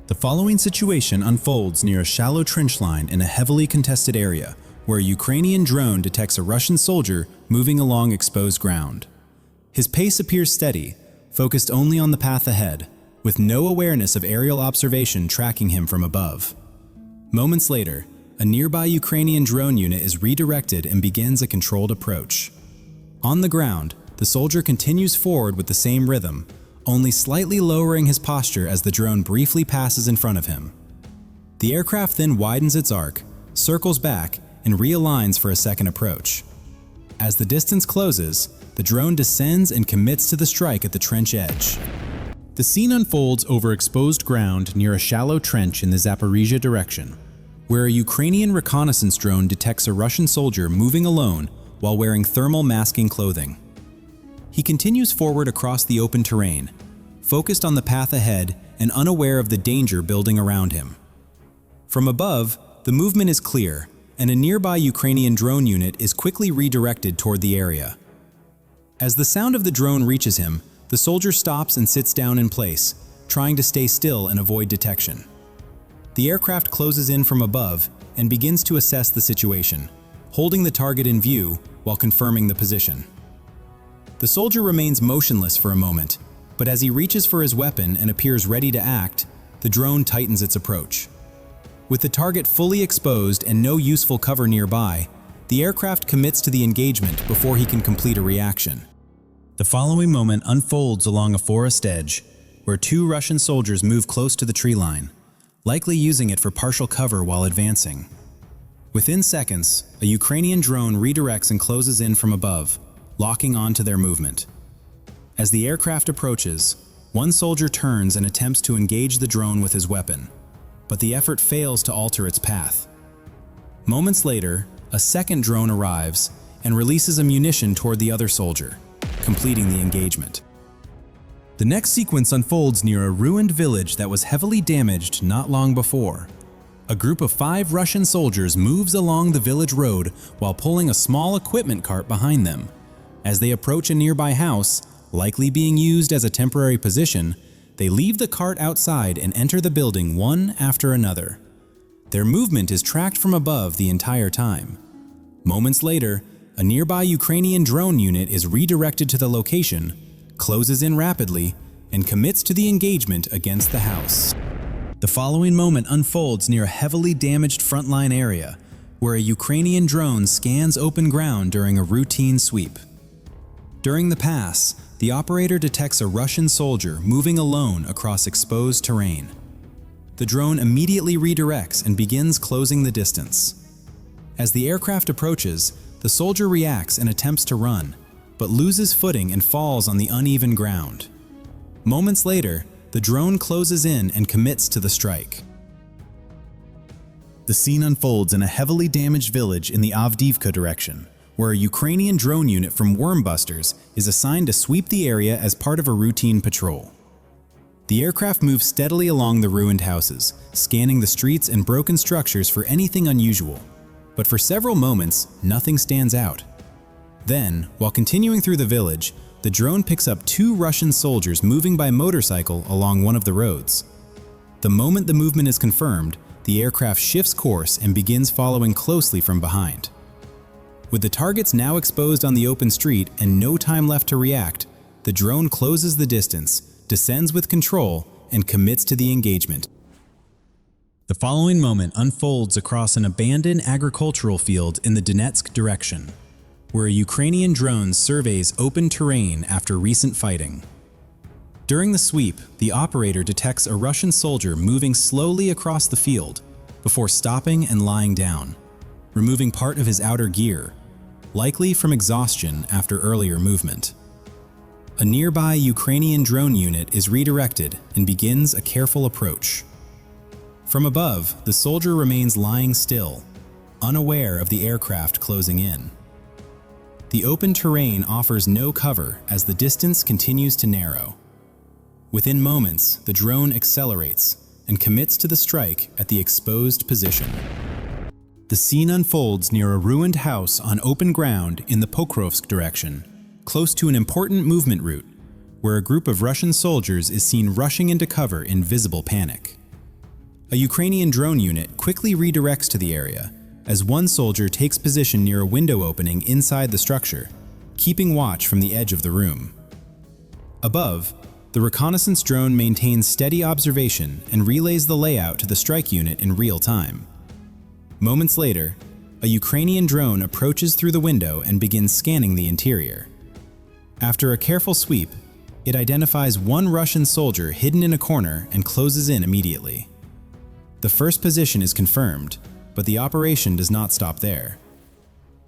The following situation unfolds near a shallow trench line in a heavily contested area, where a Ukrainian drone detects a Russian soldier moving along exposed ground. His pace appears steady, focused only on the path ahead, with no awareness of aerial observation tracking him from above. Moments later, a nearby Ukrainian drone unit is redirected and begins a controlled approach. On the ground, the soldier continues forward with the same rhythm, only slightly lowering his posture as the drone briefly passes in front of him. The aircraft then widens its arc, circles back, and realigns for a second approach. As the distance closes, the drone descends and commits to the strike at the trench edge. The scene unfolds over exposed ground near a shallow trench in the Zaporizhia direction, where a Ukrainian reconnaissance drone detects a Russian soldier moving alone while wearing thermal masking clothing. He continues forward across the open terrain, focused on the path ahead and unaware of the danger building around him. From above, the movement is clear, and a nearby Ukrainian drone unit is quickly redirected toward the area. As the sound of the drone reaches him, the soldier stops and sits down in place, trying to stay still and avoid detection. The aircraft closes in from above and begins to assess the situation, holding the target in view while confirming the position. The soldier remains motionless for a moment, but as he reaches for his weapon and appears ready to act, the drone tightens its approach. With the target fully exposed and no useful cover nearby, the aircraft commits to the engagement before he can complete a reaction. The following moment unfolds along a forest edge, where two Russian soldiers move close to the tree line, likely using it for partial cover while advancing. Within seconds, a Ukrainian drone redirects and closes in from above, locking on to their movement. As the aircraft approaches, one soldier turns and attempts to engage the drone with his weapon, but the effort fails to alter its path. Moments later, a second drone arrives and releases a munition toward the other soldier, completing the engagement. The next sequence unfolds near a ruined village that was heavily damaged not long before. A group of 5 Russian soldiers moves along the village road while pulling a small equipment cart behind them. As they approach a nearby house, likely being used as a temporary position, they leave the cart outside and enter the building one after another. Their movement is tracked from above the entire time. Moments later, a nearby Ukrainian drone unit is redirected to the location, closes in rapidly, and commits to the engagement against the house. The following moment unfolds near a heavily damaged frontline area, where a Ukrainian drone scans open ground during a routine sweep. During the pass, the operator detects a Russian soldier moving alone across exposed terrain. The drone immediately redirects and begins closing the distance. As the aircraft approaches, the soldier reacts and attempts to run, but loses footing and falls on the uneven ground. Moments later, the drone closes in and commits to the strike. The scene unfolds in a heavily damaged village in the Avdiivka direction, where a Ukrainian drone unit from Wormbusters is assigned to sweep the area as part of a routine patrol. The aircraft moves steadily along the ruined houses, scanning the streets and broken structures for anything unusual. But for several moments, nothing stands out. Then, while continuing through the village, the drone picks up 2 Russian soldiers moving by motorcycle along one of the roads. The moment the movement is confirmed, the aircraft shifts course and begins following closely from behind. With the targets now exposed on the open street and no time left to react, the drone closes the distance, descends with control, and commits to the engagement. The following moment unfolds across an abandoned agricultural field in the Donetsk direction, where a Ukrainian drone surveys open terrain after recent fighting. During the sweep, the operator detects a Russian soldier moving slowly across the field before stopping and lying down, removing part of his outer gear, likely from exhaustion after earlier movement. A nearby Ukrainian drone unit is redirected and begins a careful approach. From above, the soldier remains lying still, unaware of the aircraft closing in. The open terrain offers no cover as the distance continues to narrow. Within moments, the drone accelerates and commits to the strike at the exposed position. The scene unfolds near a ruined house on open ground in the Pokrovsk direction, close to an important movement route, where a group of Russian soldiers is seen rushing into cover in visible panic. A Ukrainian drone unit quickly redirects to the area as one soldier takes position near a window opening inside the structure, keeping watch from the edge of the room. Above, the reconnaissance drone maintains steady observation and relays the layout to the strike unit in real time. Moments later, a Ukrainian drone approaches through the window and begins scanning the interior. After a careful sweep, it identifies one Russian soldier hidden in a corner and closes in immediately. The first position is confirmed, but the operation does not stop there.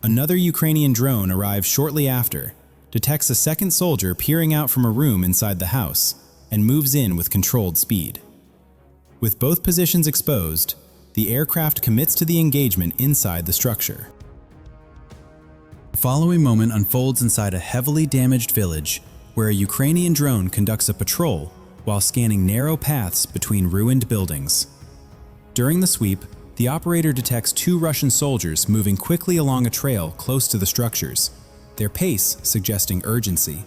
Another Ukrainian drone arrives shortly after, detects a second soldier peering out from a room inside the house, and moves in with controlled speed. With both positions exposed, the aircraft commits to the engagement inside the structure. The following moment unfolds inside a heavily damaged village where a Ukrainian drone conducts a patrol while scanning narrow paths between ruined buildings. During the sweep, the operator detects two Russian soldiers moving quickly along a trail close to the structures, their pace suggesting urgency.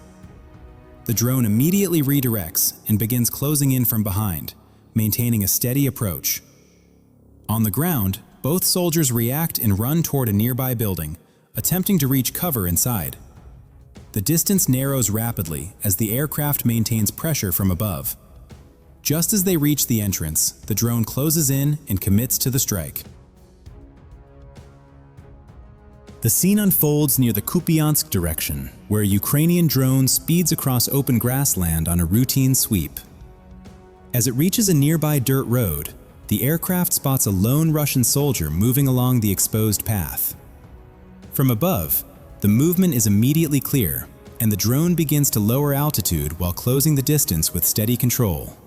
The drone immediately redirects and begins closing in from behind, maintaining a steady approach. On the ground, both soldiers react and run toward a nearby building, attempting to reach cover inside. The distance narrows rapidly as the aircraft maintains pressure from above. Just as they reach the entrance, the drone closes in and commits to the strike. The scene unfolds near the Kupiansk direction, where a Ukrainian drone speeds across open grassland on a routine sweep. As it reaches a nearby dirt road, the aircraft spots a lone Russian soldier moving along the exposed path. From above, the movement is immediately clear, and the drone begins to lower altitude while closing the distance with steady control.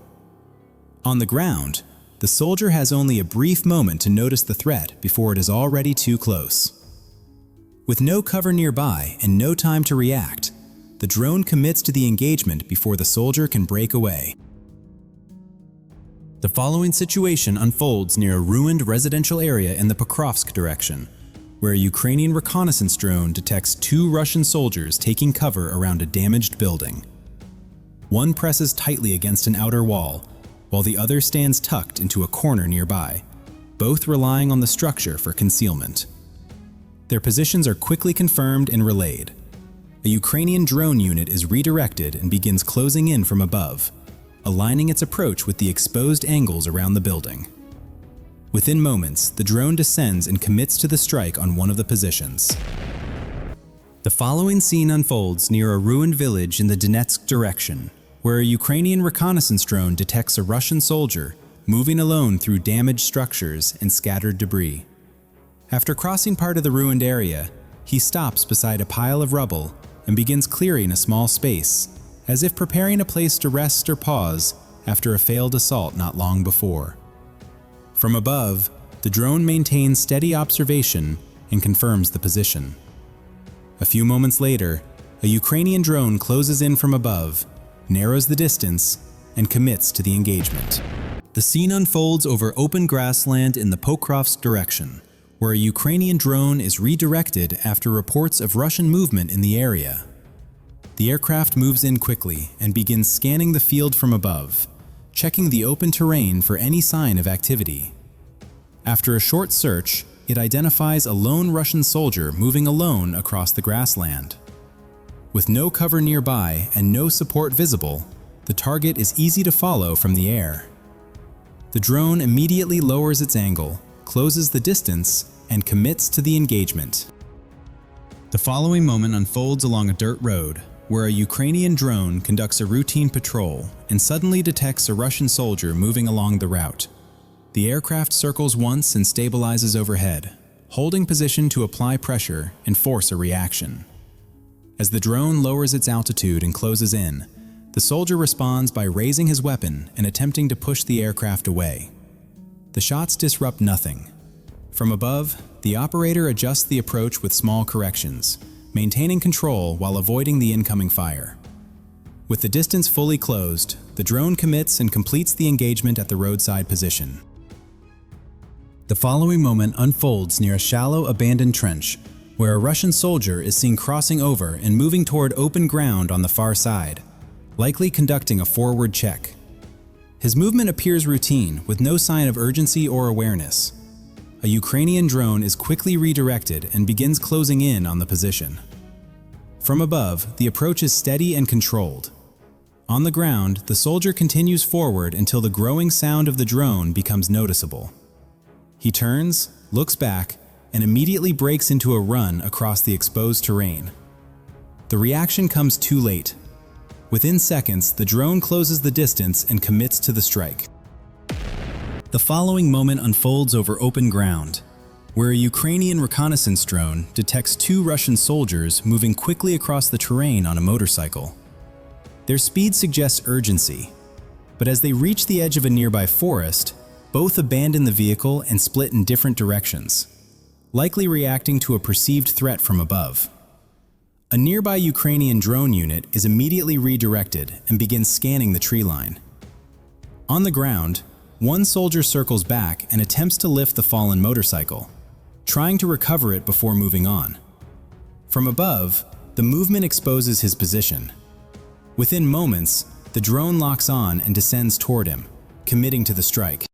On the ground, the soldier has only a brief moment to notice the threat before it is already too close. With no cover nearby and no time to react, the drone commits to the engagement before the soldier can break away. The following situation unfolds near a ruined residential area in the Pokrovsk direction, where a Ukrainian reconnaissance drone detects two Russian soldiers taking cover around a damaged building. One presses tightly against an outer wall, while the other stands tucked into a corner nearby, both relying on the structure for concealment. Their positions are quickly confirmed and relayed. A Ukrainian drone unit is redirected and begins closing in from above, aligning its approach with the exposed angles around the building. Within moments, the drone descends and commits to the strike on one of the positions. The following scene unfolds near a ruined village in the Donetsk direction, where a Ukrainian reconnaissance drone detects a Russian soldier moving alone through damaged structures and scattered debris. After crossing part of the ruined area, he stops beside a pile of rubble and begins clearing a small space, as if preparing a place to rest or pause after a failed assault not long before. From above, the drone maintains steady observation and confirms the position. A few moments later, a Ukrainian drone closes in from above, narrows the distance, and commits to the engagement. The scene unfolds over open grassland in the Pokrovsk direction, where a Ukrainian drone is redirected after reports of Russian movement in the area. The aircraft moves in quickly and begins scanning the field from above, checking the open terrain for any sign of activity. After a short search, it identifies a lone Russian soldier moving alone across the grassland. With no cover nearby and no support visible, the target is easy to follow from the air. The drone immediately lowers its angle, closes the distance, and commits to the engagement. The following moment unfolds along a dirt road, where a Ukrainian drone conducts a routine patrol and suddenly detects a Russian soldier moving along the route. The aircraft circles once and stabilizes overhead, holding position to apply pressure and force a reaction. As the drone lowers its altitude and closes in, the soldier responds by raising his weapon and attempting to push the aircraft away. The shots disrupt nothing. From above, the operator adjusts the approach with small corrections, maintaining control while avoiding the incoming fire. With the distance fully closed, the drone commits and completes the engagement at the roadside position. The following moment unfolds near a shallow, abandoned trench, where a Russian soldier is seen crossing over and moving toward open ground on the far side, likely conducting a forward check. His movement appears routine, with no sign of urgency or awareness. A Ukrainian drone is quickly redirected and begins closing in on the position. From above, the approach is steady and controlled. On the ground, the soldier continues forward until the growing sound of the drone becomes noticeable. He turns, looks back, and immediately breaks into a run across the exposed terrain. The reaction comes too late. Within seconds, the drone closes the distance and commits to the strike. The following moment unfolds over open ground, where a Ukrainian reconnaissance drone detects two Russian soldiers moving quickly across the terrain on a motorcycle. Their speed suggests urgency, but as they reach the edge of a nearby forest, both abandon the vehicle and split in different directions, likely reacting to a perceived threat from above. A nearby Ukrainian drone unit is immediately redirected and begins scanning the tree line. On the ground, one soldier circles back and attempts to lift the fallen motorcycle, trying to recover it before moving on. From above, the movement exposes his position. Within moments, the drone locks on and descends toward him, committing to the strike.